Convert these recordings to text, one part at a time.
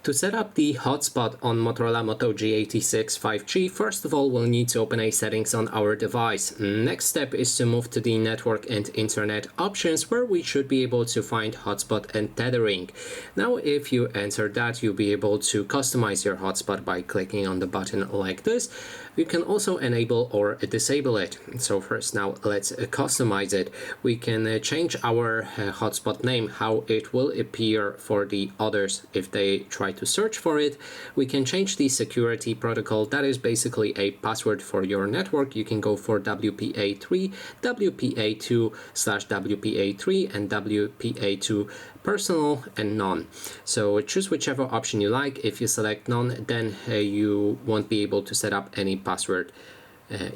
To set up the hotspot on Motorola Moto G86 5G, first of all, we'll need to open a settings on our device. Next step is to move to the network and internet options, where we should be able to find hotspot and tethering. Now, if you enter that, you'll be able to customize your hotspot by clicking on the button like this. You can also enable or disable it. So first, now let's customize it. We can change our hotspot name, how it will appear for the others if they try to search for it. We can change the security protocol. That is basically a password for your network. You can go for WPA3, WPA2/WPA3, and WPA2 personal and none. So choose whichever option you like. If you select none, then you won't be able to set up any password.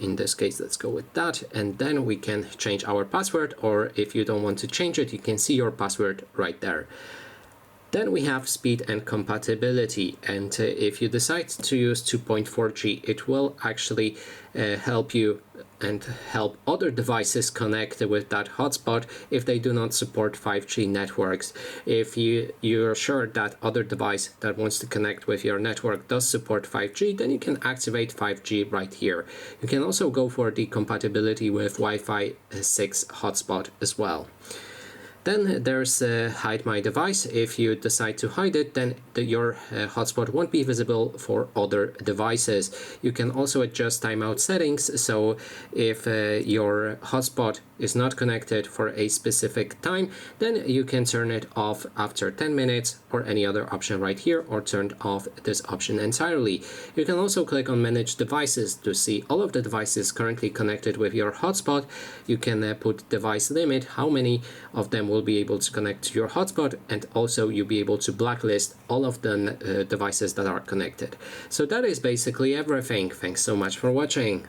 In this case, let's go with that, and then we can change our password, or if you don't want to change it, you can see your password right there. Then we have speed and compatibility, and if you decide to use 2.4G, it will actually help you and help other devices connect with that hotspot if they do not support 5G networks. If you're sure that other device that wants to connect with your network does support 5G, then you can activate 5G right here. You can also go for the compatibility with Wi-Fi 6 hotspot as well. Then there's hide my device. If you decide to hide it, then your hotspot won't be visible for other devices. You can also adjust timeout settings, so if your hotspot is not connected for a specific time, then you can turn it off after 10 minutes or any other option right here, or turn off this option entirely. You can also click on manage devices to see all of the devices currently connected with your hotspot. You can put device limit, how many of them will be able to connect to your hotspot, and also you'll be able to blacklist all of the devices that are connected. So that is basically everything. Thanks so much for watching.